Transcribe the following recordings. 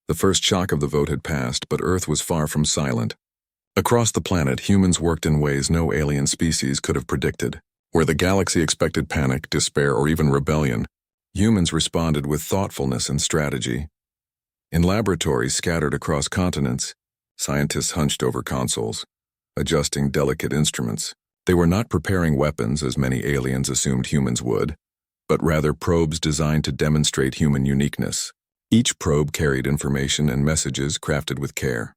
The first shock of the vote had passed, but Earth was far from silent. Across the planet, humans worked in ways no alien species could have predicted. Where the galaxy expected panic, despair, or even rebellion, humans responded with thoughtfulness and strategy. In laboratories scattered across continents, scientists hunched over consoles, adjusting delicate instruments. They were not preparing weapons as many aliens assumed humans would, but rather probes designed to demonstrate human uniqueness. Each probe carried information and messages crafted with care.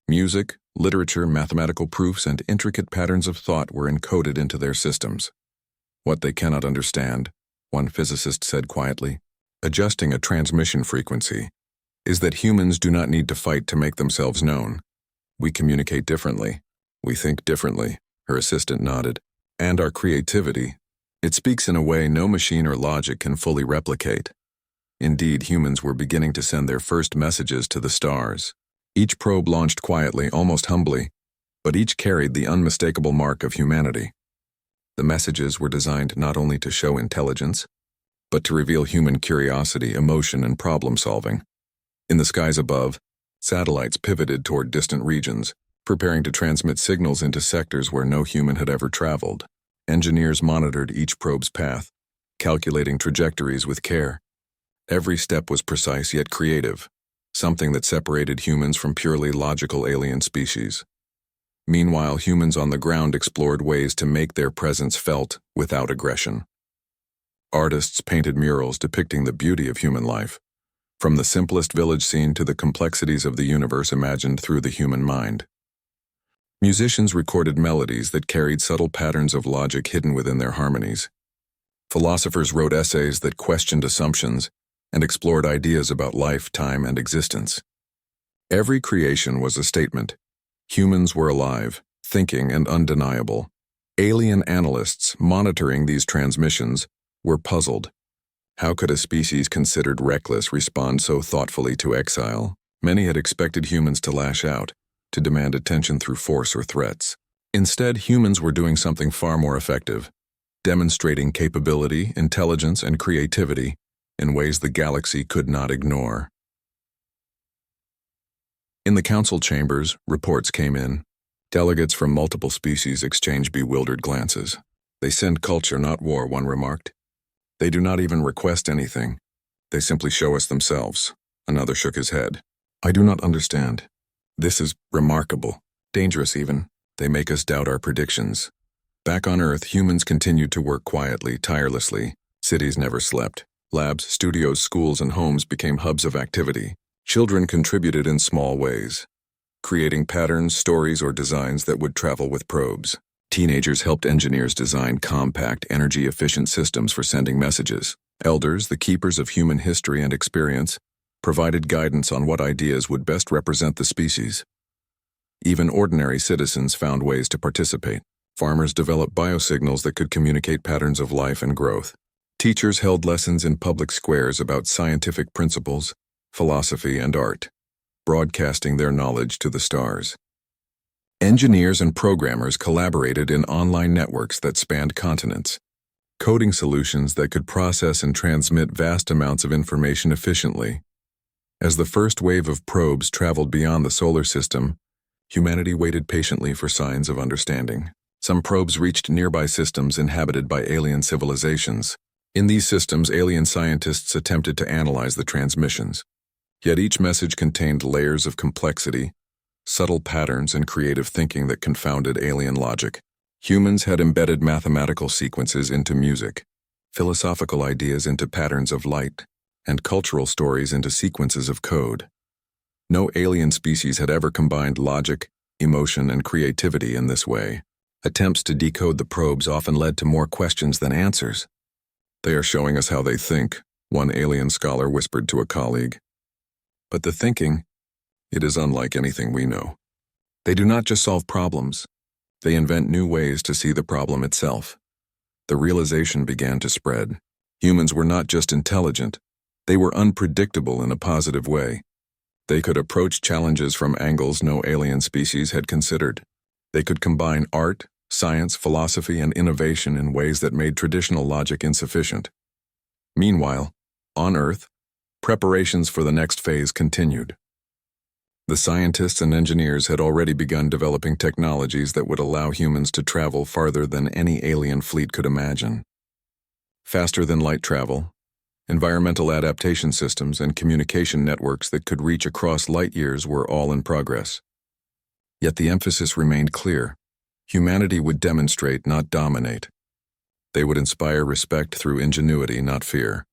Music, literature, mathematical proofs, and intricate patterns of thought were encoded into their systems. What they cannot understand, one physicist said quietly, adjusting a transmission frequency, is that humans do not need to fight to make themselves known. We communicate differently. We think differently, her assistant nodded. And our creativity. It speaks in a way no machine or logic can fully replicate. Indeed, humans were beginning to send their first messages to the stars. Each probe launched quietly, almost humbly, but each carried the unmistakable mark of humanity. The messages were designed not only to show intelligence, but to reveal human curiosity, emotion, and problem-solving. In the skies above, satellites pivoted toward distant regions, preparing to transmit signals into sectors where no human had ever traveled. Engineers monitored each probe's path, calculating trajectories with care. Every step was precise yet creative, something that separated humans from purely logical alien species. Meanwhile, humans on the ground explored ways to make their presence felt without aggression. Artists painted murals depicting the beauty of human life, from the simplest village scene to the complexities of the universe imagined through the human mind. Musicians recorded melodies that carried subtle patterns of logic hidden within their harmonies. Philosophers wrote essays that questioned assumptions and explored ideas about life, time, and existence. Every creation was a statement. Humans were alive, thinking, and undeniable. Alien analysts monitoring these transmissions were puzzled. How could a species considered reckless respond so thoughtfully to exile? Many had expected humans to lash out, to demand attention through force or threats. Instead, humans were doing something far more effective, demonstrating capability, intelligence, and creativity in ways the galaxy could not ignore. In the council chambers, reports came in. Delegates from multiple species exchanged bewildered glances. They send culture, not war, one remarked. They do not even request anything. They simply show us themselves. Another shook his head. I do not understand. This is remarkable. Dangerous even. They make us doubt our predictions. Back on Earth, humans continued to work quietly, tirelessly. Cities never slept. Labs, studios, schools, and homes became hubs of activity. Children contributed in small ways, creating patterns, stories, or designs that would travel with probes. Teenagers helped engineers design compact, energy-efficient systems for sending messages. Elders, the keepers of human history and experience, provided guidance on what ideas would best represent the species. Even ordinary citizens found ways to participate. Farmers developed biosignals that could communicate patterns of life and growth. Teachers held lessons in public squares about scientific principles, philosophy, and art, broadcasting their knowledge to the stars. Engineers and programmers collaborated in online networks that spanned continents, coding solutions that could process and transmit vast amounts of information efficiently. As the first wave of probes traveled beyond the solar system, humanity waited patiently for signs of understanding. Some probes reached nearby systems inhabited by alien civilizations. In these systems, alien scientists attempted to analyze the transmissions. Yet each message contained layers of complexity, subtle patterns, and creative thinking that confounded alien logic. Humans had embedded mathematical sequences into music, philosophical ideas into patterns of light, and cultural stories into sequences of code. No alien species had ever combined logic, emotion, and creativity in this way. Attempts to decode the probes often led to more questions than answers. They are showing us how they think, one alien scholar whispered to a colleague. But the thinking, it is unlike anything we know. They do not just solve problems. They invent new ways to see the problem itself. The realization began to spread. Humans were not just intelligent. They were unpredictable in a positive way. They could approach challenges from angles no alien species had considered. They could combine art, science, philosophy, and innovation in ways that made traditional logic insufficient. Meanwhile, on Earth, preparations for the next phase continued. The scientists and engineers had already begun developing technologies that would allow humans to travel farther than any alien fleet could imagine. Faster than light travel, environmental adaptation systems, and communication networks that could reach across light years were all in progress. Yet the emphasis remained clear. Humanity would demonstrate, not dominate. They would inspire respect through ingenuity, not fear.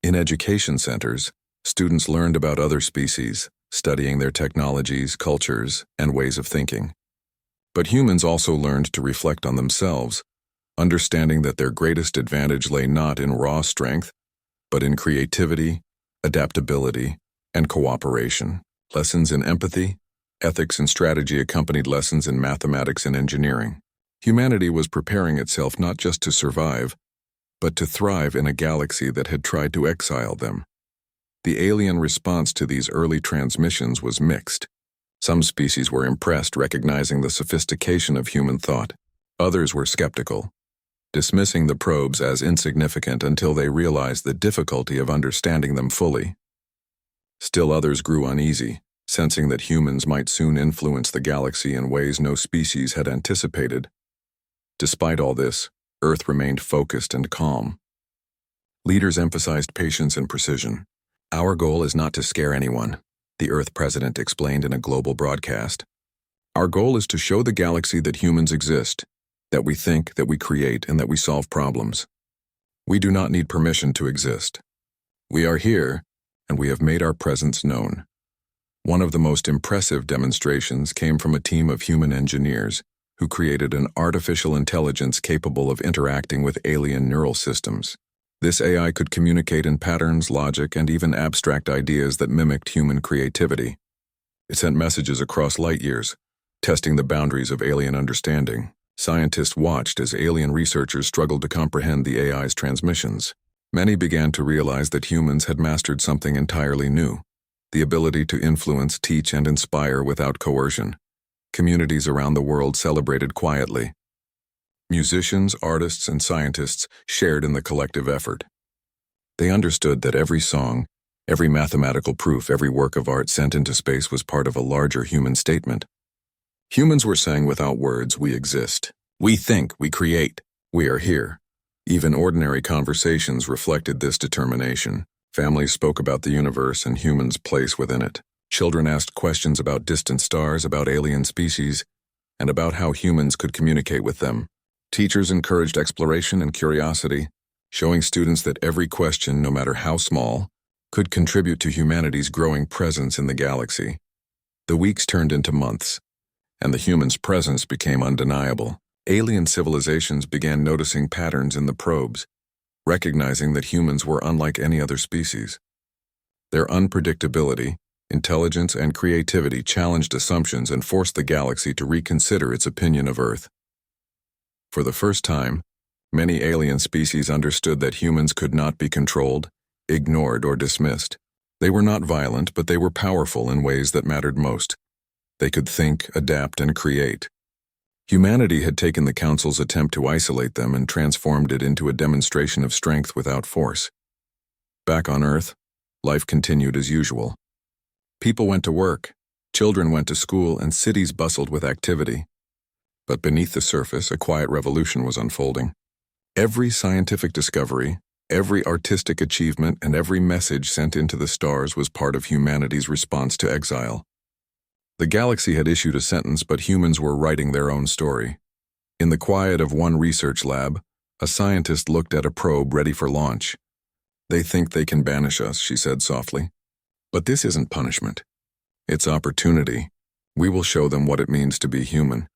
In education centers, students learned about other species, studying their technologies, cultures, and ways of thinking. But humans also learned to reflect on themselves, understanding that their greatest advantage lay not in raw strength, but in creativity, adaptability, and cooperation. Lessons in empathy, ethics, and strategy accompanied lessons in mathematics and engineering. Humanity was preparing itself not just to survive, but to thrive in a galaxy that had tried to exile them. The alien response to these early transmissions was mixed. Some species were impressed, recognizing the sophistication of human thought. Others were skeptical, dismissing the probes as insignificant until they realized the difficulty of understanding them fully. Still others grew uneasy, sensing that humans might soon influence the galaxy in ways no species had anticipated. Despite all this, Earth remained focused and calm. Leaders emphasized patience and precision. "Our goal is not to scare anyone," the Earth president explained in a global broadcast. "Our goal is to show the galaxy that humans exist, that we think, that we create, and that we solve problems. We do not need permission to exist. We are here, and we have made our presence known." One of the most impressive demonstrations came from a team of human engineers who created an artificial intelligence capable of interacting with alien neural systems. This AI could communicate in patterns, logic, and even abstract ideas that mimicked human creativity. It sent messages across light years, testing the boundaries of alien understanding. Scientists watched as alien researchers struggled to comprehend the AI's transmissions. Many began to realize that humans had mastered something entirely new: the ability to influence, teach, and inspire without coercion. Communities around the world celebrated quietly. Musicians, artists, and scientists shared in the collective effort. They understood that every song, every mathematical proof, every work of art sent into space was part of a larger human statement. Humans were saying without words, "We exist. We think, we create. We are here." Even ordinary conversations reflected this determination. Families spoke about the universe and humans' place within it. Children asked questions about distant stars, about alien species, and about how humans could communicate with them. Teachers encouraged exploration and curiosity, showing students that every question, no matter how small, could contribute to humanity's growing presence in the galaxy. The weeks turned into months, and the humans' presence became undeniable. Alien civilizations began noticing patterns in the probes, recognizing that humans were unlike any other species. Their unpredictability, intelligence, and creativity challenged assumptions and forced the galaxy to reconsider its opinion of Earth. For the first time, many alien species understood that humans could not be controlled, ignored, or dismissed. They were not violent, but they were powerful in ways that mattered most. They could think, adapt, and create. Humanity had taken the Council's attempt to isolate them and transformed it into a demonstration of strength without force. Back on Earth, life continued as usual. People went to work, children went to school, and cities bustled with activity. But beneath the surface, a quiet revolution was unfolding. Every scientific discovery, every artistic achievement, and every message sent into the stars was part of humanity's response to exile. The galaxy had issued a sentence, but humans were writing their own story. In the quiet of one research lab, a scientist looked at a probe ready for launch. "They think they can banish us," she said softly. "But this isn't punishment. It's opportunity. We will show them what it means to be human."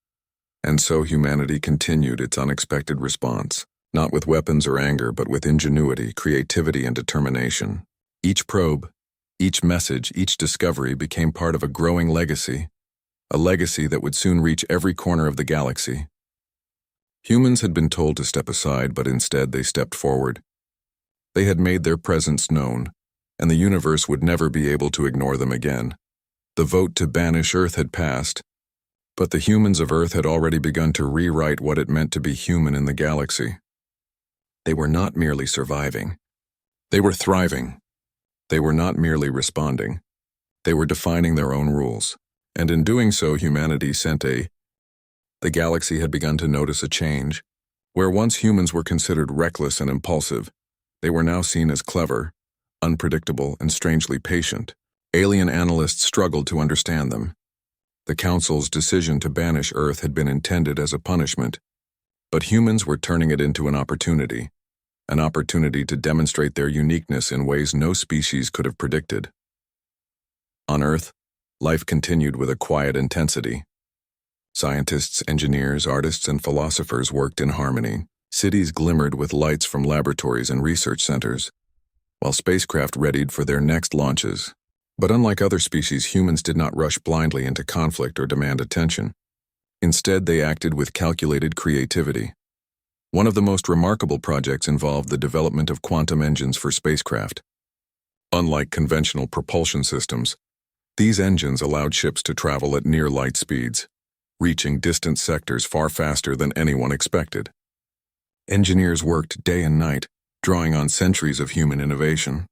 And so humanity continued its unexpected response, not with weapons or anger, but with ingenuity, creativity, and determination. Each probe, each message, each discovery became part of a growing legacy, a legacy that would soon reach every corner of the galaxy. Humans had been told to step aside, but instead they stepped forward. They had made their presence known, and the universe would never be able to ignore them again. The vote to banish Earth had passed, but the humans of Earth had already begun to rewrite what it meant to be human in the galaxy. They were not merely surviving. They were thriving. They were not merely responding. They were defining their own rules, and in doing so, humanity The galaxy had begun to notice a change. Where once humans were considered reckless and impulsive, they were now seen as clever, unpredictable, and strangely patient. Alien analysts struggled to understand them. The Council's decision to banish Earth had been intended as a punishment, but humans were turning it into an opportunity to demonstrate their uniqueness in ways no species could have predicted. On Earth, life continued with a quiet intensity. Scientists, engineers, artists, and philosophers worked in harmony. Cities glimmered with lights from laboratories and research centers, while spacecraft readied for their next launches. But unlike other species, humans did not rush blindly into conflict or demand attention. Instead, they acted with calculated creativity. One of the most remarkable projects involved the development of quantum engines for spacecraft. Unlike conventional propulsion systems, these engines allowed ships to travel at near light speeds, reaching distant sectors far faster than anyone expected. Engineers worked day and night, drawing on centuries of human innovation.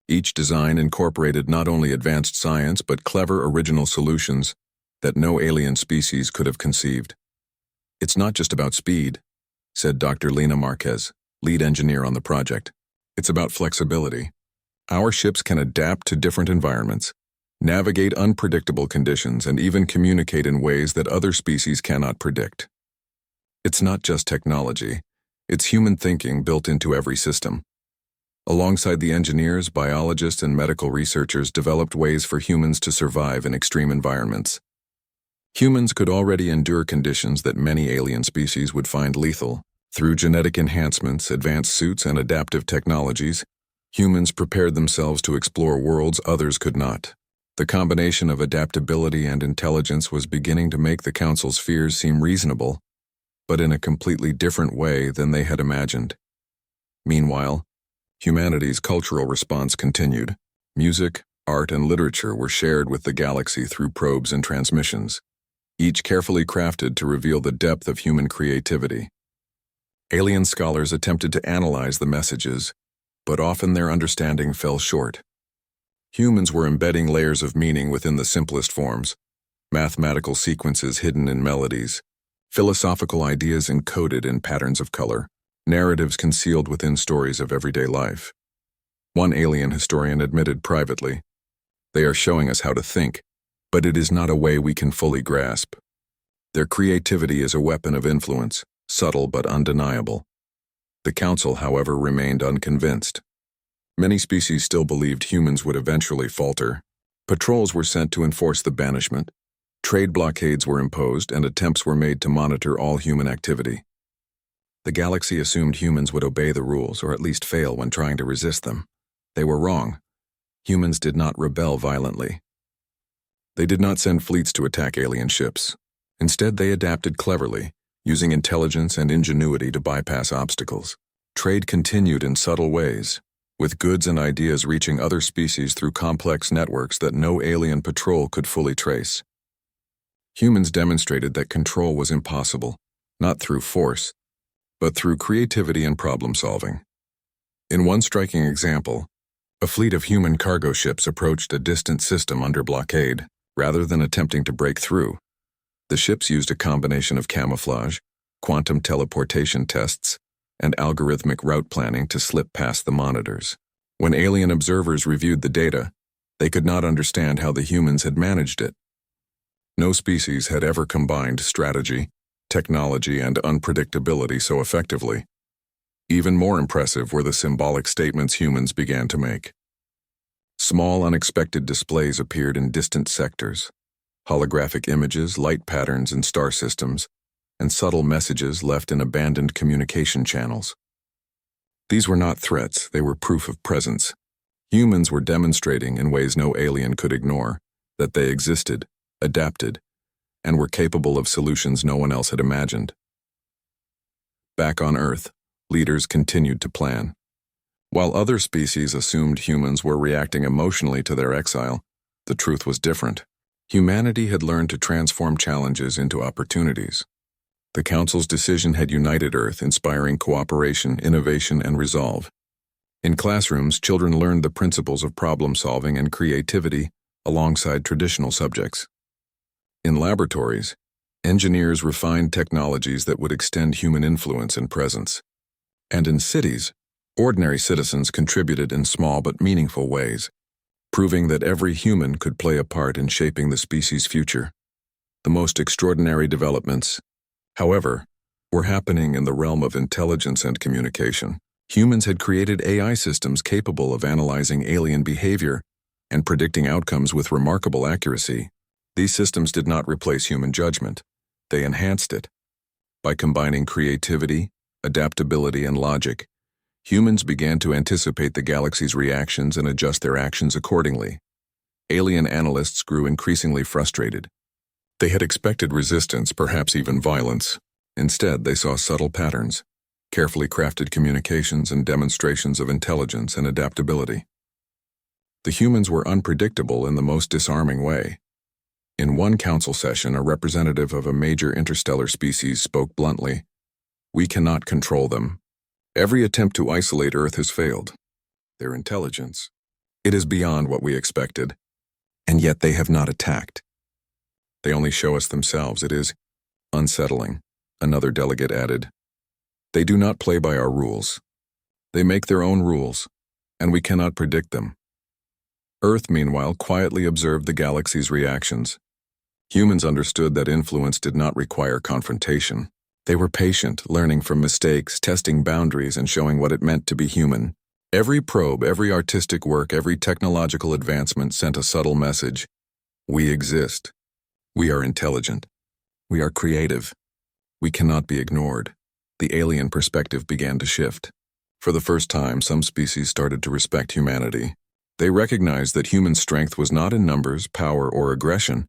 Each design incorporated not only advanced science but clever original solutions that no alien species could have conceived. "It's not just about speed," said Dr. Lena Marquez, lead engineer on the project. "It's about flexibility. Our ships can adapt to different environments, navigate unpredictable conditions, and even communicate in ways that other species cannot predict. It's not just technology, it's human thinking built into every system." Alongside the engineers, biologists, and medical researchers developed ways for humans to survive in extreme environments. Humans could already endure conditions that many alien species would find lethal. Through genetic enhancements, advanced suits, and adaptive technologies, humans prepared themselves to explore worlds others could not. The combination of adaptability and intelligence was beginning to make the Council's fears seem reasonable, but in a completely different way than they had imagined. Meanwhile, humanity's cultural response continued. Music, art, and literature were shared with the galaxy through probes and transmissions, each carefully crafted to reveal the depth of human creativity. Alien scholars attempted to analyze the messages, but often their understanding fell short. Humans were embedding layers of meaning within the simplest forms, mathematical sequences hidden in melodies, philosophical ideas encoded in patterns of color, narratives concealed within stories of everyday life. One alien historian admitted privately, "They are showing us how to think, but it is not a way we can fully grasp. Their creativity is a weapon of influence, subtle but undeniable." The Council, however, remained unconvinced. Many species still believed humans would eventually falter. Patrols were sent to enforce the banishment. Trade blockades were imposed, and attempts were made to monitor all human activity. The galaxy assumed humans would obey the rules, or at least fail when trying to resist them. They were wrong. Humans did not rebel violently. They did not send fleets to attack alien ships. Instead, they adapted cleverly, using intelligence and ingenuity to bypass obstacles. Trade continued in subtle ways, with goods and ideas reaching other species through complex networks that no alien patrol could fully trace. Humans demonstrated that control was impossible, not through force, but through creativity and problem-solving. In one striking example, a fleet of human cargo ships approached a distant system under blockade. Rather than attempting to break through, the ships used a combination of camouflage, quantum teleportation tests, and algorithmic route planning to slip past the monitors. When alien observers reviewed the data, they could not understand how the humans had managed it. No species had ever combined strategy, technology, and unpredictability so effectively. Even more impressive were the symbolic statements humans began to make. Small, unexpected displays appeared in distant sectors, holographic images, light patterns in star systems, and subtle messages left in abandoned communication channels. These were not threats, they were proof of presence. Humans were demonstrating, in ways no alien could ignore, that they existed, adapted, and were capable of solutions no one else had imagined. Back on Earth, leaders continued to plan. While other species assumed humans were reacting emotionally to their exile, the truth was different. Humanity had learned to transform challenges into opportunities. The Council's decision had united Earth, inspiring cooperation, innovation, and resolve. In classrooms, children learned the principles of problem-solving and creativity alongside traditional subjects. In laboratories, engineers refined technologies that would extend human influence and presence. And in cities, ordinary citizens contributed in small but meaningful ways, proving that every human could play a part in shaping the species' future. The most extraordinary developments, however, were happening in the realm of intelligence and communication. Humans had created AI systems capable of analyzing alien behavior and predicting outcomes with remarkable accuracy. These systems did not replace human judgment. They enhanced it. By combining creativity, adaptability, and logic, humans began to anticipate the galaxy's reactions and adjust their actions accordingly. Alien analysts grew increasingly frustrated. They had expected resistance, perhaps even violence. Instead, they saw subtle patterns, carefully crafted communications, and demonstrations of intelligence and adaptability. The humans were unpredictable in the most disarming way. In one council session, a representative of a major interstellar species spoke bluntly, "We cannot control them. Every attempt to isolate Earth has failed. Their intelligence, it is beyond what we expected, and yet they have not attacked. They only show us themselves. It is unsettling," another delegate added. "They do not play by our rules. They make their own rules, and we cannot predict them." Earth, meanwhile, quietly observed the galaxy's reactions. Humans understood that influence did not require confrontation. They were patient, learning from mistakes, testing boundaries, and showing what it meant to be human. Every probe, every artistic work, every technological advancement sent a subtle message. We exist. We are intelligent. We are creative. We cannot be ignored. The alien perspective began to shift. For the first time, some species started to respect humanity. They recognized that human strength was not in numbers, power, or aggression,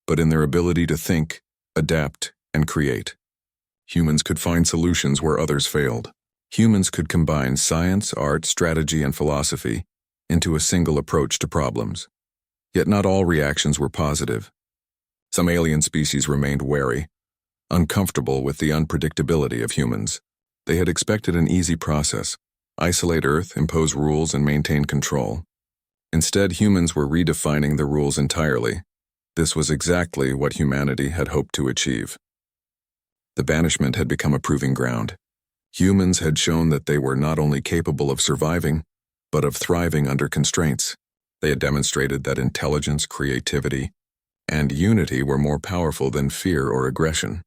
but in their ability to think, adapt, and create. Humans could find solutions where others failed. Humans could combine science, art, strategy, and philosophy into a single approach to problems. Yet not all reactions were positive. Some alien species remained wary, uncomfortable with the unpredictability of humans. They had expected an easy process: isolate Earth, impose rules, and maintain control. Instead, humans were redefining the rules entirely. This was exactly what humanity had hoped to achieve. The banishment had become a proving ground. Humans had shown that they were not only capable of surviving, but of thriving under constraints. They had demonstrated that intelligence, creativity, and unity were more powerful than fear or aggression.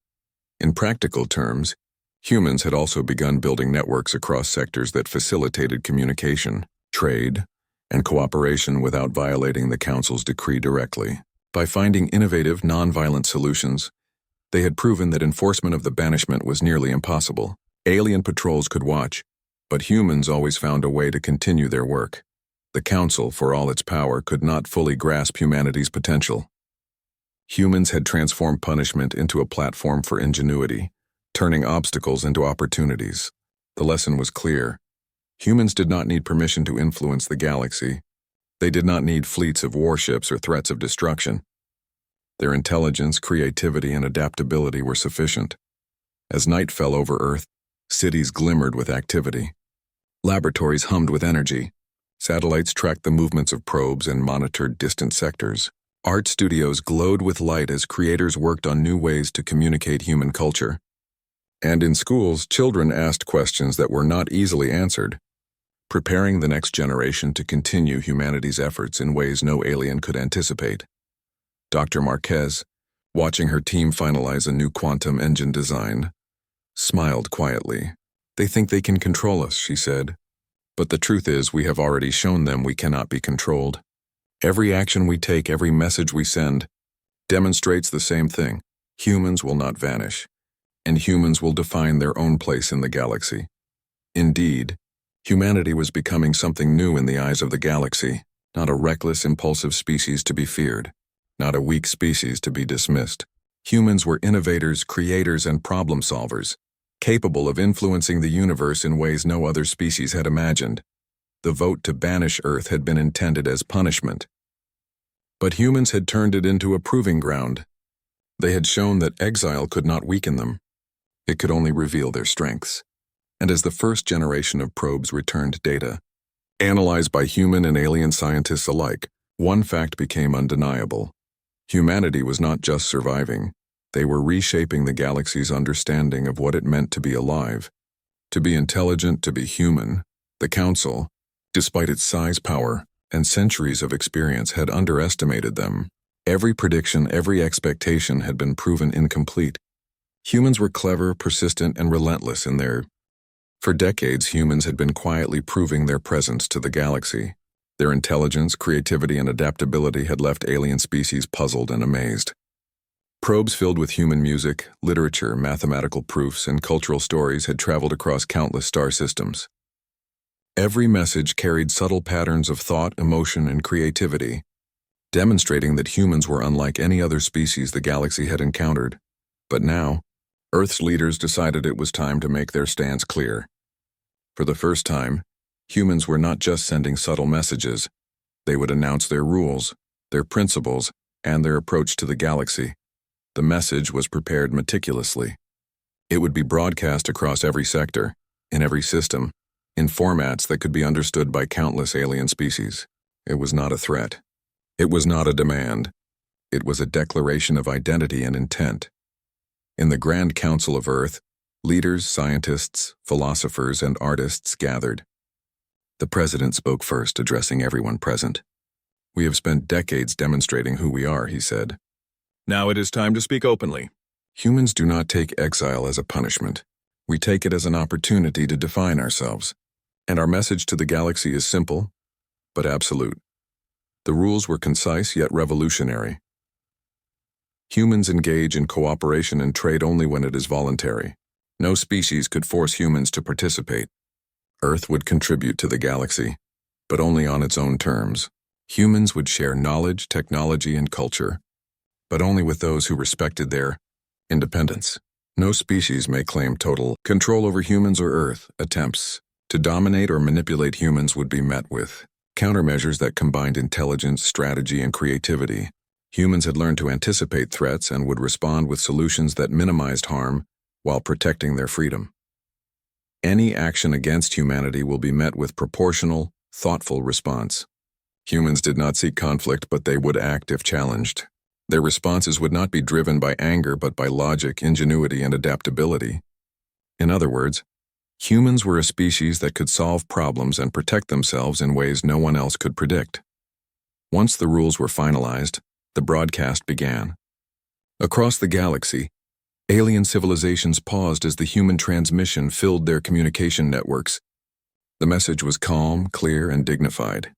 In practical terms, humans had also begun building networks across sectors that facilitated communication, trade, and cooperation without violating the Council's decree directly. By finding innovative, non-violent solutions, they had proven that enforcement of the banishment was nearly impossible. Alien patrols could watch, but humans always found a way to continue their work. The Council, for all its power, could not fully grasp humanity's potential. Humans had transformed punishment into a platform for ingenuity, turning obstacles into opportunities. The lesson was clear. Humans did not need permission to influence the galaxy. They did not need fleets of warships or threats of destruction. Their intelligence, creativity, and adaptability were sufficient. As night fell over Earth, cities glimmered with activity. Laboratories hummed with energy. Satellites tracked the movements of probes and monitored distant sectors. Art studios glowed with light as creators worked on new ways to communicate human culture. And in schools, children asked questions that were not easily answered, preparing the next generation to continue humanity's efforts in ways no alien could anticipate. Dr. Marquez, watching her team finalize a new quantum engine design, smiled quietly. "They think they can control us," she said. "But the truth is, we have already shown them we cannot be controlled. Every action we take, every message we send, demonstrates the same thing. Humans will not vanish, and humans will define their own place in the galaxy." Indeed, humanity was becoming something new in the eyes of the galaxy, not a reckless, impulsive species to be feared, not a weak species to be dismissed. Humans were innovators, creators, and problem solvers, capable of influencing the universe in ways no other species had imagined. The vote to banish Earth had been intended as punishment. But humans had turned it into a proving ground. They had shown that exile could not weaken them. It could only reveal their strengths. And as the first generation of probes returned data, analyzed by human and alien scientists alike, One fact became undeniable. Humanity was not just surviving. They were reshaping the galaxy's understanding of what it meant to be alive. To be intelligent, to be human. The Council, despite its size, power, and centuries of experience, had underestimated them. Every prediction, every expectation had been proven incomplete. Humans were clever, persistent, and relentless in their... For decades, humans had been quietly proving their presence to the galaxy. Their intelligence, creativity, and adaptability had left alien species puzzled and amazed. Probes filled with human music, literature, mathematical proofs, and cultural stories had traveled across countless star systems. Every message carried subtle patterns of thought, emotion, and creativity, demonstrating that humans were unlike any other species the galaxy had encountered. But now, Earth's leaders decided it was time to make their stance clear. For the first time, humans were not just sending subtle messages. They would announce their rules, their principles, and their approach to the galaxy. The message was prepared meticulously. It would be broadcast across every sector, in every system, in formats that could be understood by countless alien species. It was not a threat. It was not a demand. It was a declaration of identity and intent. In the Grand Council of Earth, leaders, scientists, philosophers, and artists gathered. The president spoke first, addressing everyone present. "We have spent decades demonstrating who we are," he said. "Now it is time to speak openly. Humans do not take exile as a punishment. We take it as an opportunity to define ourselves. And our message to the galaxy is simple, but absolute. The rules were concise yet revolutionary. Humans engage in cooperation and trade only when it is voluntary. No species could force humans to participate. Earth would contribute to the galaxy, but only on its own terms. Humans would share knowledge, technology, and culture, but only with those who respected their independence. No species may claim total control over humans or Earth. Attempts to dominate or manipulate humans would be met with countermeasures that combined intelligence, strategy, and creativity. Humans had learned to anticipate threats and would respond with solutions that minimized harm while protecting their freedom. Any action against humanity will be met with proportional, thoughtful response. Humans did not seek conflict, but they would act if challenged. Their responses would not be driven by anger, but by logic, ingenuity, and adaptability. In other words, humans were a species that could solve problems and protect themselves in ways no one else could predict. Once the rules were finalized, the broadcast began. Across the galaxy, alien civilizations paused as the human transmission filled their communication networks. The message was calm, clear, and dignified.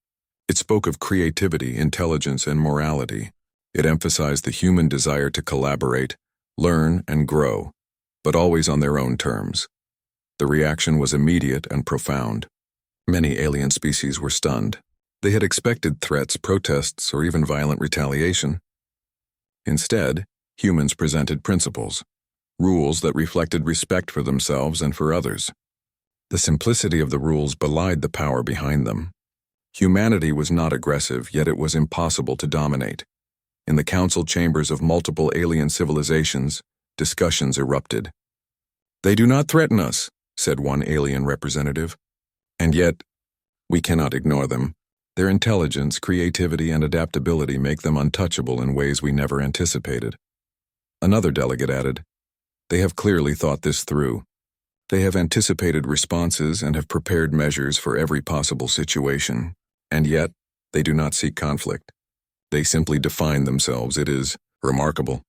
It spoke of creativity, intelligence, and morality. It emphasized the human desire to collaborate, learn, and grow, but always on their own terms. The reaction was immediate and profound. Many alien species were stunned. They had expected threats, protests, or even violent retaliation. Instead, humans presented principles, rules that reflected respect for themselves and for others. The simplicity of the rules belied the power behind them. Humanity was not aggressive, yet it was impossible to dominate. In the council chambers of multiple alien civilizations, discussions erupted. "They do not threaten us," said one alien representative. "And yet, we cannot ignore them. Their intelligence, creativity, and adaptability make them untouchable in ways we never anticipated." Another delegate added, "They have clearly thought this through. They have anticipated responses and have prepared measures for every possible situation. And yet, they do not seek conflict. They simply define themselves. It is remarkable."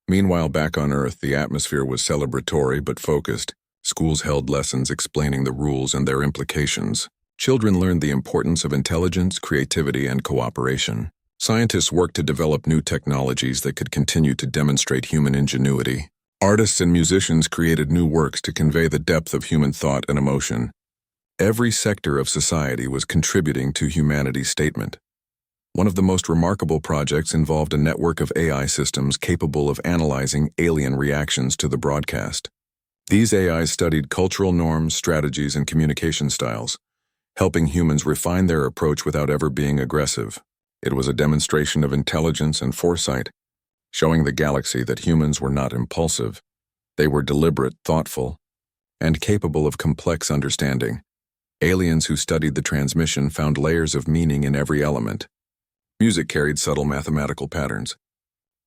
Meanwhile, back on Earth, the atmosphere was celebratory but focused. Schools held lessons explaining the rules and their implications. Children learned the importance of intelligence, creativity, and cooperation. Scientists worked to develop new technologies that could continue to demonstrate human ingenuity. Artists and musicians created new works to convey the depth of human thought and emotion. Every sector of society was contributing to humanity's statement. One of the most remarkable projects involved a network of AI systems capable of analyzing alien reactions to the broadcast. These AIs studied cultural norms, strategies, and communication styles, helping humans refine their approach without ever being aggressive. It was a demonstration of intelligence and foresight, showing the galaxy that humans were not impulsive. They were deliberate, thoughtful, and capable of complex understanding. Aliens who studied the transmission found layers of meaning in every element. Music carried subtle mathematical patterns.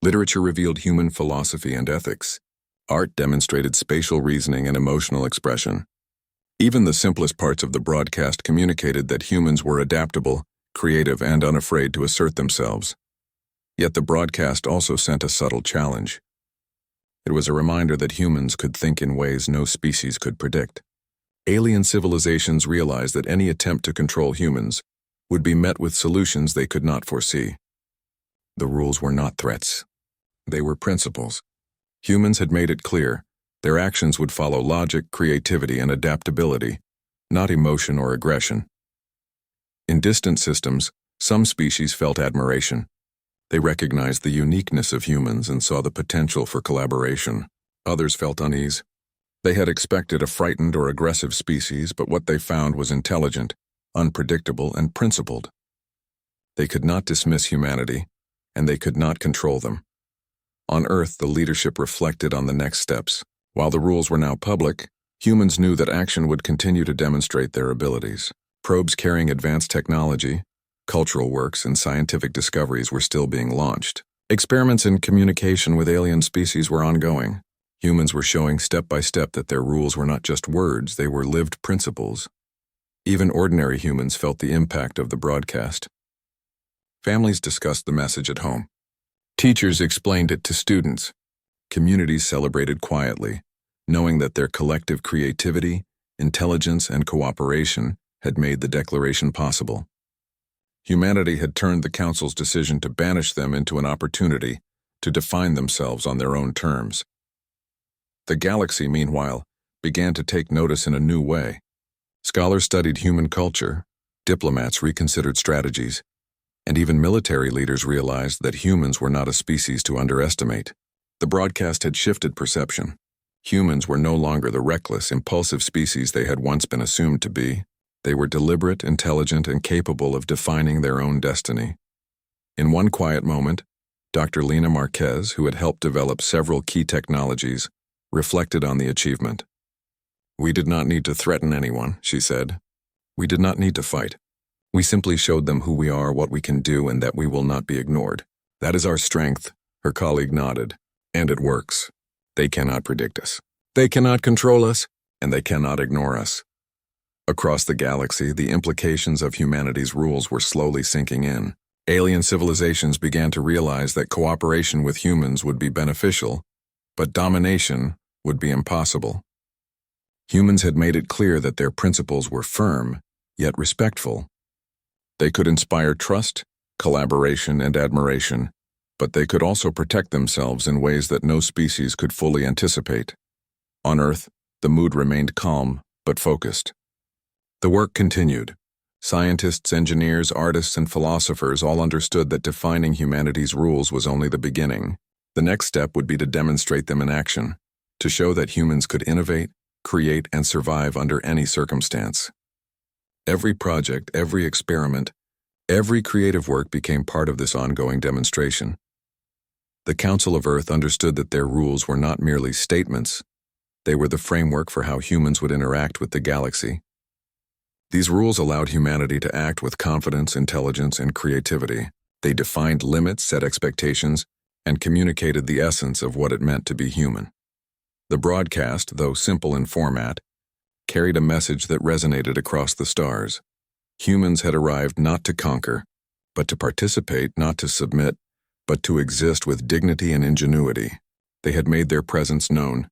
Literature revealed human philosophy and ethics. Art demonstrated spatial reasoning and emotional expression. Even the simplest parts of the broadcast communicated that humans were adaptable, creative, and unafraid to assert themselves. Yet the broadcast also sent a subtle challenge. It was a reminder that humans could think in ways no species could predict. Alien civilizations realized that any attempt to control humans would be met with solutions they could not foresee. The rules were not threats. They were principles. Humans had made it clear their actions would follow logic, creativity, and adaptability, not emotion or aggression. In distant systems, some species felt admiration. They recognized the uniqueness of humans and saw the potential for collaboration. Others felt unease. They had expected a frightened or aggressive species, but what they found was intelligent, unpredictable, and principled. They could not dismiss humanity, and they could not control them. On Earth, the leadership reflected on the next steps. While the rules were now public, humans knew that action would continue to demonstrate their abilities. Probes carrying advanced technology, cultural works, and scientific discoveries were still being launched. Experiments in communication with alien species were ongoing. Humans were showing step by step that their rules were not just words, they were lived principles. Even ordinary humans felt the impact of the broadcast. Families discussed the message at home. Teachers explained it to students. Communities celebrated quietly, knowing that their collective creativity, intelligence, and cooperation had made the declaration possible. Humanity had turned the Council's decision to banish them into an opportunity to define themselves on their own terms. The galaxy, meanwhile, began to take notice in a new way. Scholars studied human culture, diplomats reconsidered strategies, and even military leaders realized that humans were not a species to underestimate. The broadcast had shifted perception. Humans were no longer the reckless, impulsive species they had once been assumed to be. They were deliberate, intelligent, and capable of defining their own destiny. In one quiet moment, Dr. Lena Marquez, who had helped develop several key technologies, reflected on the achievement. "We did not need to threaten anyone," she said. "We did not need to fight. We simply showed them who we are, what we can do, and that we will not be ignored. That is our strength." Her colleague nodded. "And it works. They cannot predict us. They cannot control us, and they cannot ignore us." Across the galaxy, the implications of humanity's rules were slowly sinking in. Alien civilizations began to realize that cooperation with humans would be beneficial, but domination would be impossible. Humans had made it clear that their principles were firm, yet respectful. They could inspire trust, collaboration, and admiration, but they could also protect themselves in ways that no species could fully anticipate. On Earth, the mood remained calm, but focused. The work continued. Scientists, engineers, artists, and philosophers all understood that defining humanity's rules was only the beginning. The next step would be to demonstrate them in action, to show that humans could innovate, create, and survive under any circumstance. Every project, every experiment, every creative work became part of this ongoing demonstration. The Council of Earth understood that their rules were not merely statements. They were the framework for how humans would interact with the galaxy. These rules allowed humanity to act with confidence, intelligence, and creativity. They defined limits, set expectations, and communicated the essence of what it meant to be human. The broadcast, though simple in format, carried a message that resonated across the stars. Humans had arrived not to conquer, but to participate, not to submit, but to exist with dignity and ingenuity. They had made their presence known,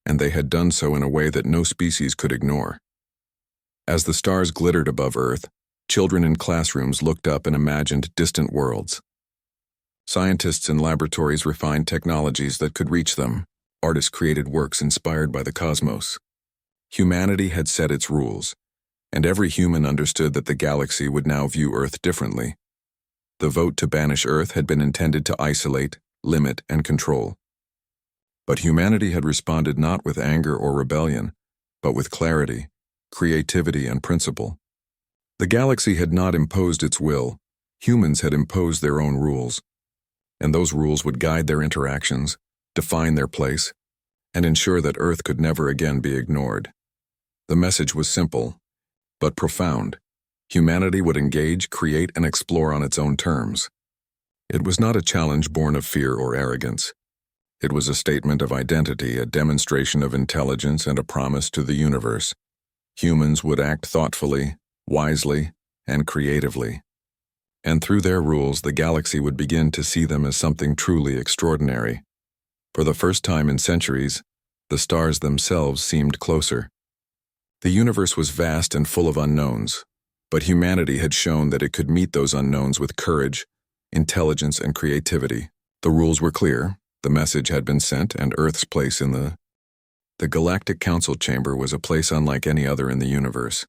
and they had done so in a way that no species could ignore. As the stars glittered above Earth, children in classrooms looked up and imagined distant worlds. Scientists in laboratories refined technologies that could reach them. Artists created works inspired by the cosmos. Humanity had set its rules, and every human understood that the galaxy would now view Earth differently. The vote to banish Earth had been intended to isolate, limit, and control. But humanity had responded not with anger or rebellion, but with clarity, creativity, and principle. The galaxy had not imposed its will, humans had imposed their own rules, and those rules would guide their interactions, define their place, and ensure that Earth could never again be ignored. The message was simple, but profound. Humanity would engage, create, and explore on its own terms. It was not a challenge born of fear or arrogance. It was a statement of identity, a demonstration of intelligence, and a promise to the universe. Humans would act thoughtfully, wisely, and creatively. And through their rules, the galaxy would begin to see them as something truly extraordinary. For the first time in centuries, the stars themselves seemed closer. The universe was vast and full of unknowns, but humanity had shown that it could meet those unknowns with courage, intelligence, and creativity. The rules were clear, the message had been sent, and Earth's place in the Galactic Council Chamber was a place unlike any other in the universe.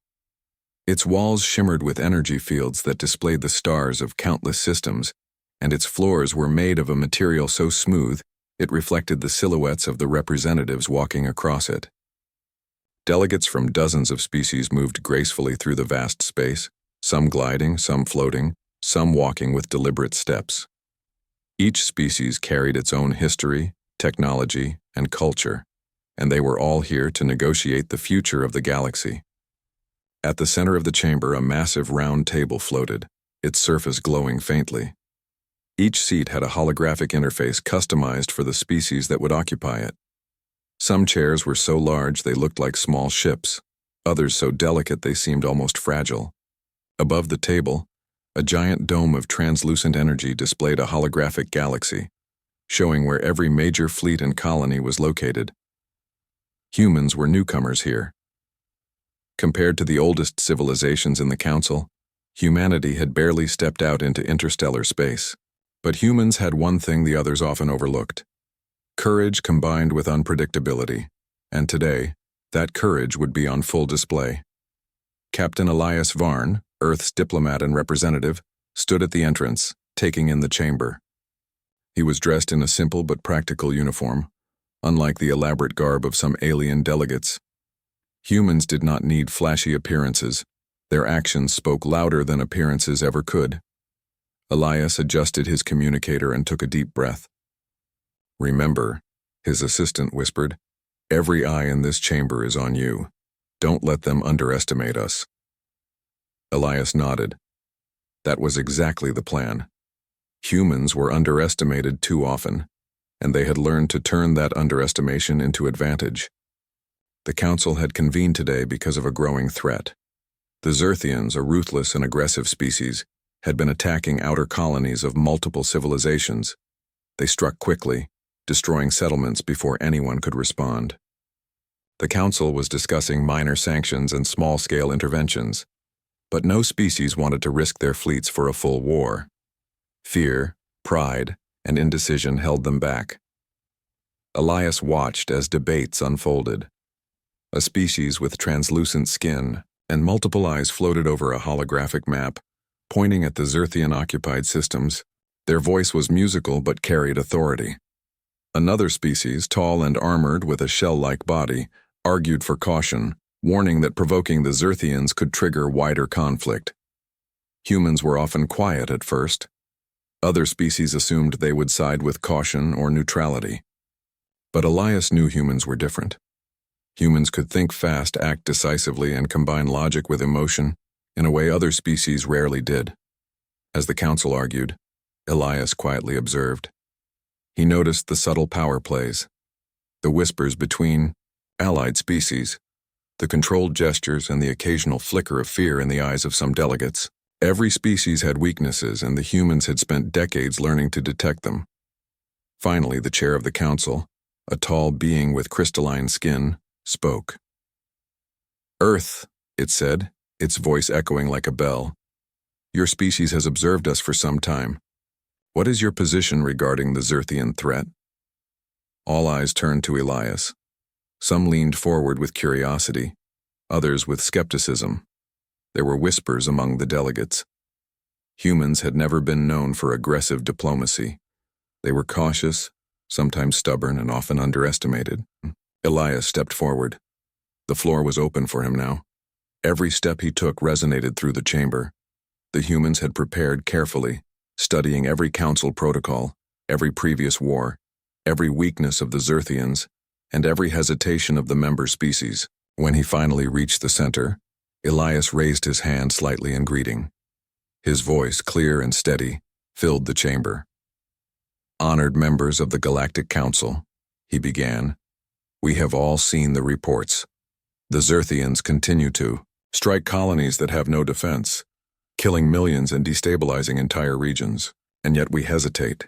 Its walls shimmered with energy fields that displayed the stars of countless systems, and its floors were made of a material so smooth it reflected the silhouettes of the representatives walking across it. Delegates from dozens of species moved gracefully through the vast space, some gliding, some floating, some walking with deliberate steps. Each species carried its own history, technology, and culture, and they were all here to negotiate the future of the galaxy. At the center of the chamber, a massive round table floated, its surface glowing faintly. Each seat had a holographic interface customized for the species that would occupy it. Some chairs were so large they looked like small ships, others so delicate they seemed almost fragile. Above the table, a giant dome of translucent energy displayed a holographic galaxy, showing where every major fleet and colony was located. Humans were newcomers here. Compared to the oldest civilizations in the Council, humanity had barely stepped out into interstellar space. But humans had one thing the others often overlooked: courage combined with unpredictability, and today, that courage would be on full display. Captain Elias Varn, Earth's diplomat and representative, stood at the entrance, taking in the chamber. He was dressed in a simple but practical uniform, unlike the elaborate garb of some alien delegates. Humans did not need flashy appearances. Their actions spoke louder than appearances ever could. Elias adjusted his communicator and took a deep breath. "Remember," his assistant whispered, "every eye in this chamber is on you. Don't let them underestimate us." Elias nodded. That was exactly the plan. Humans were underestimated too often, and they had learned to turn that underestimation into advantage. The Council had convened today because of a growing threat. The Zerthians, a ruthless and aggressive species, had been attacking outer colonies of multiple civilizations. They struck quickly, destroying settlements before anyone could respond. The Council was discussing minor sanctions and small-scale interventions, but no species wanted to risk their fleets for a full war. Fear, pride, and indecision held them back. Elias watched as debates unfolded. A species with translucent skin and multiple eyes floated over a holographic map, pointing at the Zerthian-occupied systems. Their voice was musical but carried authority. Another species, tall and armored with a shell-like body, argued for caution, warning that provoking the Zerthians could trigger wider conflict. Humans were often quiet at first. Other species assumed they would side with caution or neutrality. But Elias knew humans were different. Humans could think fast, act decisively, and combine logic with emotion in a way other species rarely did. As the Council argued, Elias quietly observed. He noticed the subtle power plays, the whispers between allied species, the controlled gestures, and the occasional flicker of fear in the eyes of some delegates. Every species had weaknesses, and the humans had spent decades learning to detect them. Finally, the chair of the Council, a tall being with crystalline skin, spoke. "Earth," it said, its voice echoing like a bell. "Your species has observed us for some time. What is your position regarding the Zerthian threat?" All eyes turned to Elias. Some leaned forward with curiosity, others with skepticism. There were whispers among the delegates. Humans had never been known for aggressive diplomacy. They were cautious, sometimes stubborn, and often underestimated. Elias stepped forward. The floor was open for him now. Every step he took resonated through the chamber. The humans had prepared carefully, studying every council protocol, every previous war, every weakness of the Zerthians, and every hesitation of the member species. When he finally reached the center, Elias raised his hand slightly in greeting. His voice, clear and steady, filled the chamber. Honored members of the Galactic Council, he began, we have all seen the reports. The Zerthians continue to strike colonies that have no defense, killing millions and destabilizing entire regions, and yet we hesitate.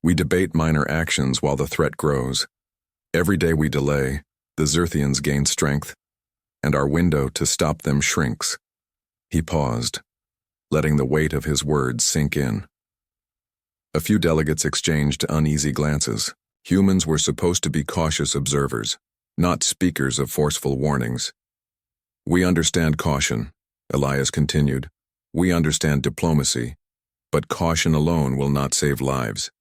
We debate minor actions while the threat grows. Every day we delay, the Zerthians gain strength, and our window to stop them shrinks. He paused, letting the weight of his words sink in. A few delegates exchanged uneasy glances. Humans were supposed to be cautious observers, not speakers of forceful warnings. We understand caution, Elias continued. We understand diplomacy, but caution alone will not save lives.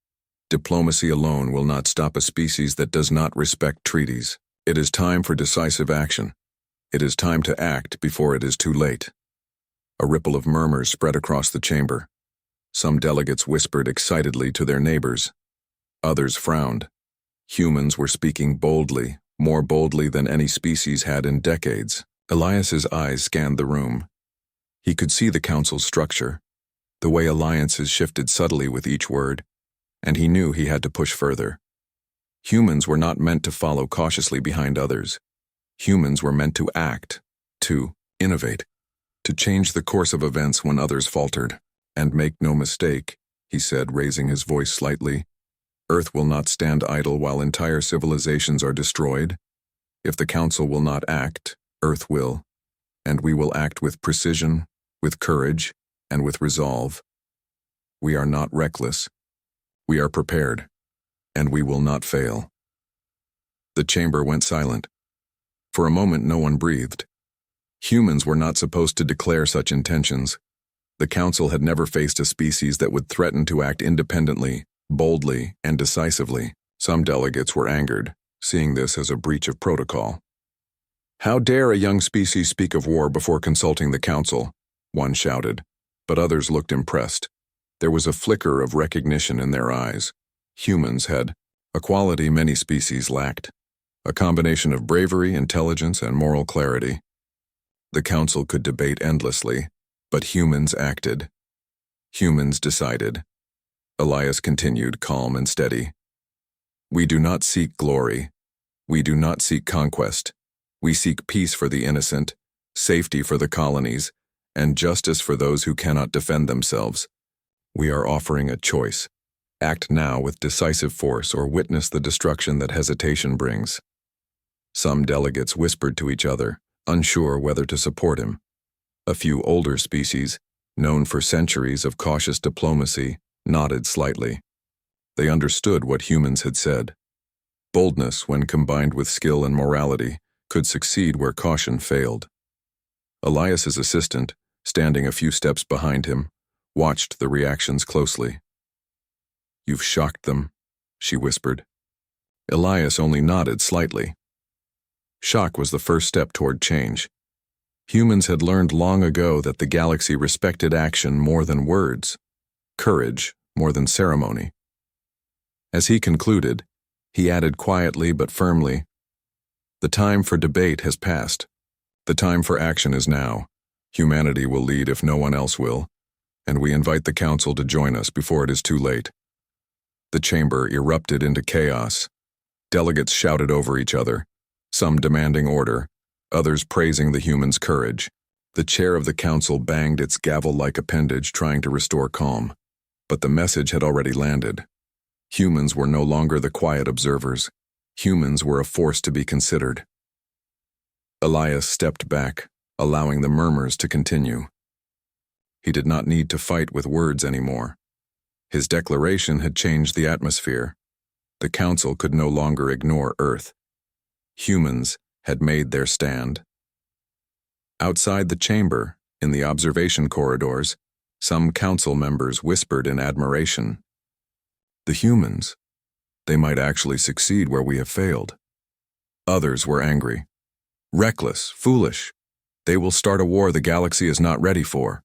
Diplomacy alone will not stop a species that does not respect treaties. It is time for decisive action. It is time to act before it is too late. A ripple of murmurs spread across the chamber. Some delegates whispered excitedly to their neighbors. Others frowned. Humans were speaking boldly, more boldly than any species had in decades. Elias's eyes scanned the room. He could see the council's structure, the way alliances shifted subtly with each word, and he knew he had to push further. Humans were not meant to follow cautiously behind others. Humans were meant to act, to innovate, to change the course of events when others faltered. And make no mistake, he said, raising his voice slightly, Earth will not stand idle while entire civilizations are destroyed. If the Council will not act, Earth will, and we will act with precision, with courage, and with resolve. We are not reckless. We are prepared, and we will not fail. The chamber went silent. For a moment no one breathed. Humans were not supposed to declare such intentions. The Council had never faced a species that would threaten to act independently, boldly, and decisively. Some delegates were angered, seeing this as a breach of protocol. How dare a young species speak of war before consulting the Council? One shouted, but others looked impressed. There was a flicker of recognition in their eyes. Humans had a quality many species lacked, a combination of bravery, intelligence, and moral clarity. The Council could debate endlessly, but humans acted. Humans decided. Elias continued, calm and steady. We do not seek glory. We do not seek conquest. We seek peace for the innocent, safety for the colonies, and justice for those who cannot defend themselves. We are offering a choice. Act now with decisive force or witness the destruction that hesitation brings. Some delegates whispered to each other, unsure whether to support him. A few older species, known for centuries of cautious diplomacy, nodded slightly. They understood what humans had said. Boldness, when combined with skill and morality, could succeed where caution failed. Elias's assistant, standing a few steps behind him, watched the reactions closely. You've shocked them, she whispered. Elias only nodded slightly. Shock was the first step toward change. Humans had learned long ago that the galaxy respected action more than words, courage more than ceremony. As he concluded, he added quietly but firmly, the time for debate has passed. The time for action is now. Humanity will lead if no one else will, and we invite the Council to join us before it is too late. The chamber erupted into chaos. Delegates shouted over each other, some demanding order, others praising the humans' courage. The chair of the Council banged its gavel-like appendage trying to restore calm. But the message had already landed. Humans were no longer the quiet observers. Humans were a force to be considered. Elias stepped back, allowing the murmurs to continue. He did not need to fight with words anymore. His declaration had changed the atmosphere. The Council could no longer ignore Earth. Humans had made their stand. Outside the chamber, in the observation corridors, some Council members whispered in admiration. The humans, they might actually succeed where we have failed. Others were angry. Reckless, foolish. They will start a war the galaxy is not ready for.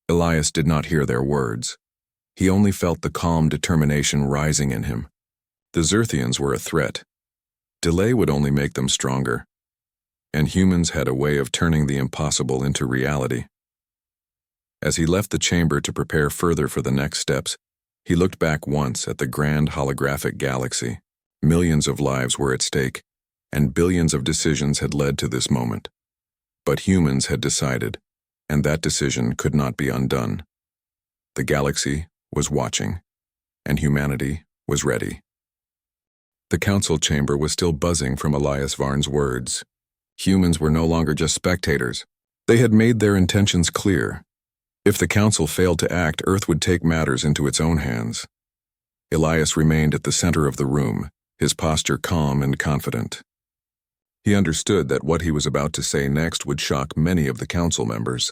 Elias did not hear their words. He only felt the calm determination rising in him. The Zerthians were a threat. Delay would only make them stronger. And humans had a way of turning the impossible into reality. As he left the chamber to prepare further for the next steps, He looked back once at the grand holographic galaxy. Millions of lives were at stake, and billions of decisions had led to this moment. But humans had decided, and that decision could not be undone. The galaxy was watching, and humanity was ready. The council chamber was still buzzing from Elias Varn's words. Humans were no longer just spectators. They had made their intentions clear. If the council failed to act, Earth would take matters into its own hands. Elias remained at the center of the room, his posture calm and confident. He understood that what he was about to say next would shock many of the council members.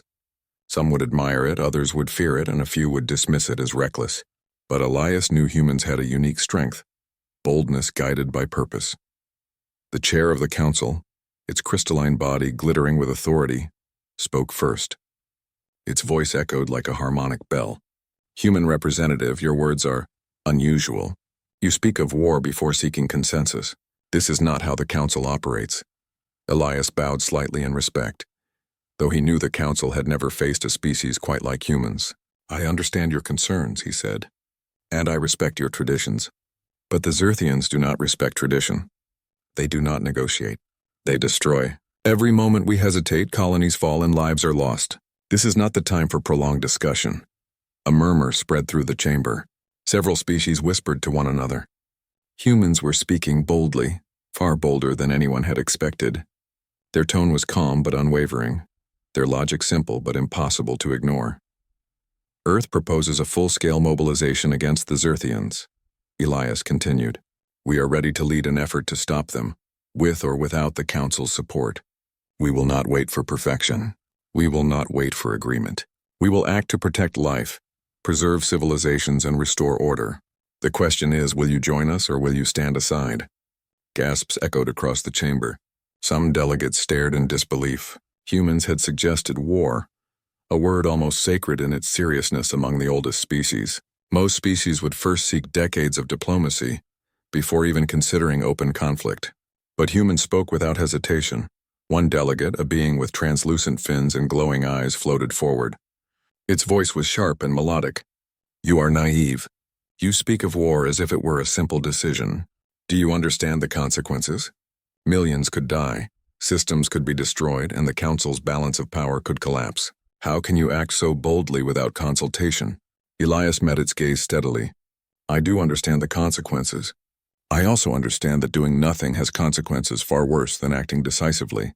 Some would admire it, others would fear it, and a few would dismiss it as reckless. But Elias knew humans had a unique strength, boldness guided by purpose. The chair of the council, its crystalline body glittering with authority, spoke first. Its voice echoed like a harmonic bell. Human representative, your words are unusual. You speak of war before seeking consensus. This is not how the council operates. Elias bowed slightly in respect, though he knew the council had never faced a species quite like humans. I understand your concerns, he said, and I respect your traditions. But the Xerthians do not respect tradition. They do not negotiate. They destroy. Every moment we hesitate, colonies fall and lives are lost. This is not the time for prolonged discussion. A murmur spread through the chamber. Several species whispered to one another. Humans were speaking boldly, far bolder than anyone had expected. Their tone was calm but unwavering, their logic simple but impossible to ignore. Earth proposes a full-scale mobilization against the Xerthians. Elias continued. We are ready to lead an effort to stop them, with or without the Council's support. We will not wait for perfection. We will not wait for agreement. We will act to protect life, preserve civilizations, and restore order. The question is, will you join us or will you stand aside? Gasps echoed across the chamber. Some delegates stared in disbelief. Humans had suggested war, a word almost sacred in its seriousness among the oldest species. Most species would first seek decades of diplomacy before even considering open conflict. But humans spoke without hesitation. One delegate, a being with translucent fins and glowing eyes, floated forward. Its voice was sharp and melodic. You are naive. You speak of war as if it were a simple decision. Do you understand the consequences? Millions could die, systems could be destroyed, and the Council's balance of power could collapse. How can you act so boldly without consultation? Elias met its gaze steadily. I do understand the consequences. I also understand that doing nothing has consequences far worse than acting decisively.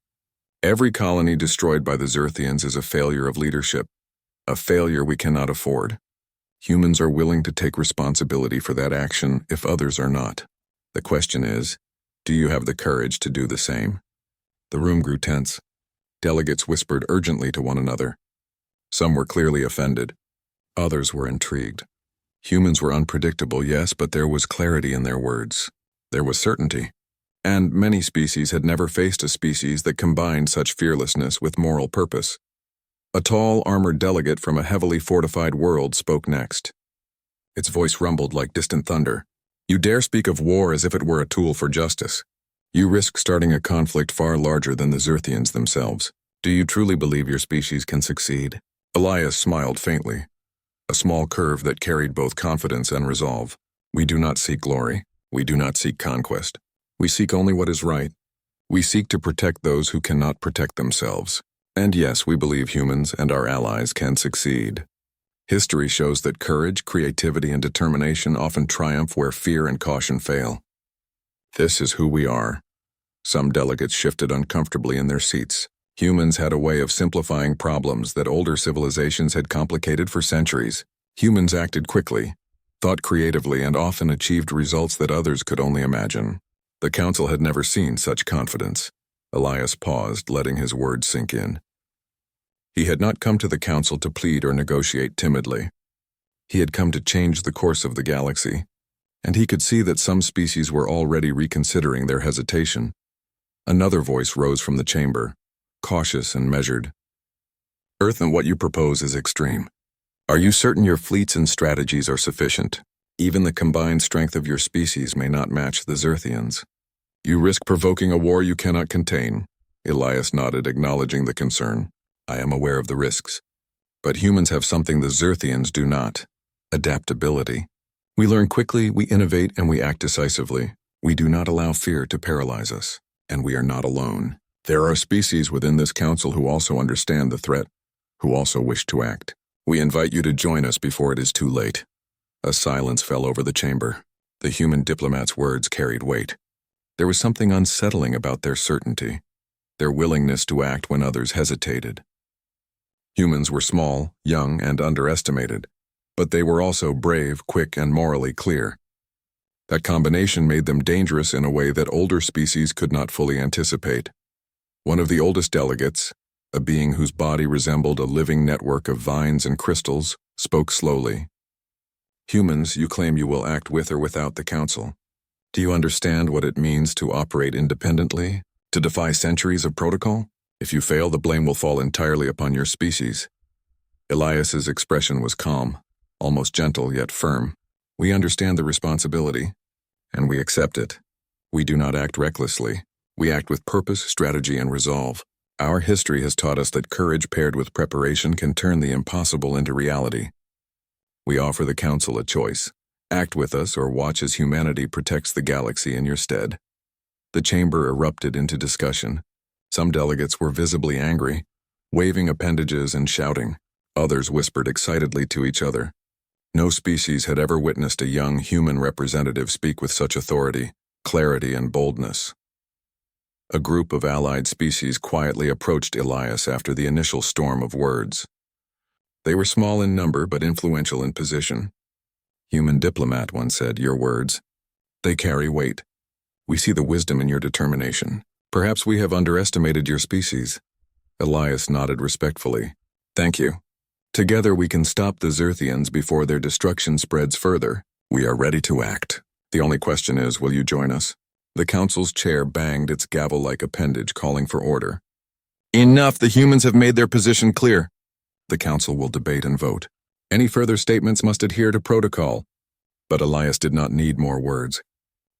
Every colony destroyed by the Xerthians is a failure of leadership, a failure we cannot afford. Humans are willing to take responsibility for that action if others are not. The question is, do you have the courage to do the same? The room grew tense. Delegates whispered urgently to one another. Some were clearly offended. Others were intrigued. Humans were unpredictable, yes, but there was clarity in their words. There was certainty. And many species had never faced a species that combined such fearlessness with moral purpose. A tall, armored delegate from a heavily fortified world spoke next. Its voice rumbled like distant thunder. You dare speak of war as if it were a tool for justice. You risk starting a conflict far larger than the Xerthians themselves. Do you truly believe your species can succeed? Elias smiled faintly, a small curve that carried both confidence and resolve. We do not seek glory. We do not seek conquest. We seek only what is right. We seek to protect those who cannot protect themselves. And yes, we believe humans and our allies can succeed. History shows that courage, creativity, and determination often triumph where fear and caution fail. This is who we are. Some delegates shifted uncomfortably in their seats. Humans had a way of simplifying problems that older civilizations had complicated for centuries. Humans acted quickly, thought creatively, and often achieved results that others could only imagine. The Council had never seen such confidence. Elias paused, letting his words sink in. He had not come to the Council to plead or negotiate timidly. He had come to change the course of the galaxy, and he could see that some species were already reconsidering their hesitation. Another voice rose from the chamber, cautious and measured. Earth, and what you propose is extreme. Are you certain your fleets and strategies are sufficient? Even the combined strength of your species may not match the Xerthians. You risk provoking a war you cannot contain. Elias nodded, acknowledging the concern. I am aware of the risks. But humans have something the Xerthians do not: adaptability. We learn quickly, we innovate, and we act decisively. We do not allow fear to paralyze us, and we are not alone. There are species within this council who also understand the threat, who also wish to act. We invite you to join us before it is too late. A silence fell over the chamber. The human diplomat's words carried weight. There was something unsettling about their certainty, their willingness to act when others hesitated. Humans were small, young, and underestimated, but they were also brave, quick, and morally clear. That combination made them dangerous in a way that older species could not fully anticipate. One of the oldest delegates, a being whose body resembled a living network of vines and crystals, spoke slowly. Humans, you claim you will act with or without the council. Do you understand what it means to operate independently, to defy centuries of protocol? If you fail, the blame will fall entirely upon your species. Elias's expression was calm, almost gentle yet firm. We understand the responsibility, and we accept it. We do not act recklessly. We act with purpose, strategy, and resolve. Our history has taught us that courage paired with preparation can turn the impossible into reality. We offer the Council a choice. Act with us or watch as humanity protects the galaxy in your stead. The chamber erupted into discussion. Some delegates were visibly angry, waving appendages and shouting. Others whispered excitedly to each other. No species had ever witnessed a young human representative speak with such authority, clarity, and boldness. A group of allied species quietly approached Elias after the initial storm of words. They were small in number but influential in position. Human diplomat, one said, your words, they carry weight. We see the wisdom in your determination. Perhaps we have underestimated your species. Elias nodded respectfully. Thank you. Together we can stop the Xerthians before their destruction spreads further. We are ready to act. The only question is, will you join us? The council's chair banged its gavel-like appendage, calling for order. Enough! The humans have made their position clear. The council will debate and vote. Any further statements must adhere to protocol. But Elias did not need more words.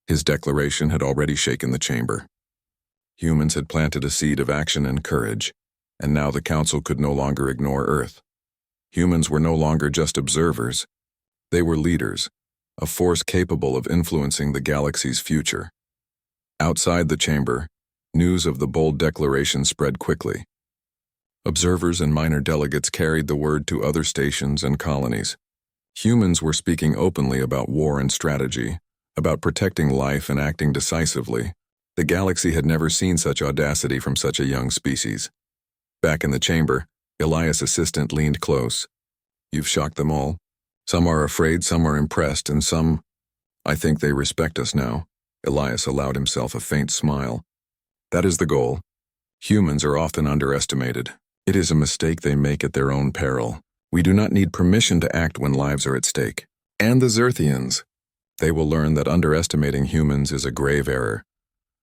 His declaration had already shaken the chamber. Humans had planted a seed of action and courage, and now the council could no longer ignore Earth. Humans were no longer just observers. They were leaders, a force capable of influencing the galaxy's future. Outside the chamber, news of the bold declaration spread quickly. Observers and minor delegates carried the word to other stations and colonies. Humans were speaking openly about war and strategy, about protecting life and acting decisively. The galaxy had never seen such audacity from such a young species. Back in the chamber, Elias' assistant leaned close. You've shocked them all. Some are afraid, some are impressed, and some, I think they respect us now. Elias allowed himself a faint smile. That is the goal. Humans are often underestimated. It is a mistake they make at their own peril. We do not need permission to act when lives are at stake. And the Xerthians. They will learn that underestimating humans is a grave error.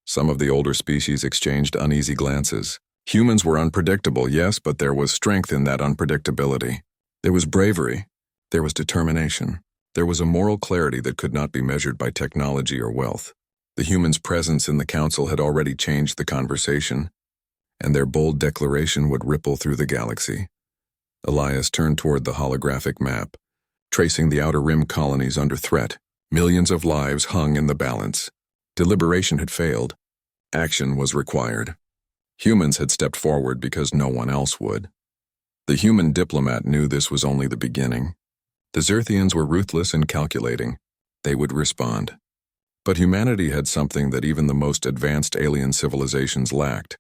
Some of the older species exchanged uneasy glances. Humans were unpredictable, yes, but there was strength in that unpredictability. There was bravery. There was determination. There was a moral clarity that could not be measured by technology or wealth. The humans' presence in the council had already changed the conversation, and their bold declaration would ripple through the galaxy. Elias turned toward the holographic map, tracing the outer rim colonies under threat. Millions of lives hung in the balance. Deliberation had failed. Action was required. Humans had stepped forward because no one else would. The human diplomat knew this was only the beginning. The Xerthians were ruthless and calculating. They would respond. But humanity had something that even the most advanced alien civilizations lacked: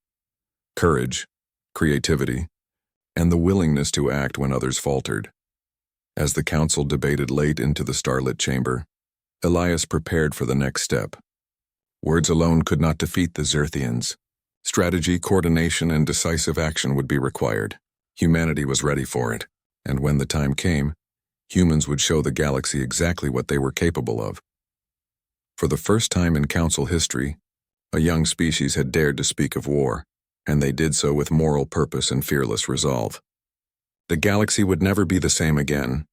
courage, creativity, and the willingness to act when others faltered. As the council debated late into the starlit chamber, Elias prepared for the next step. Words alone could not defeat the Xerthians. Strategy, coordination, and decisive action would be required. Humanity was ready for it, and when the time came, humans would show the galaxy exactly what they were capable of. For the first time in council history, a young species had dared to speak of war, and they did so with moral purpose and fearless resolve. The galaxy would never be the same again,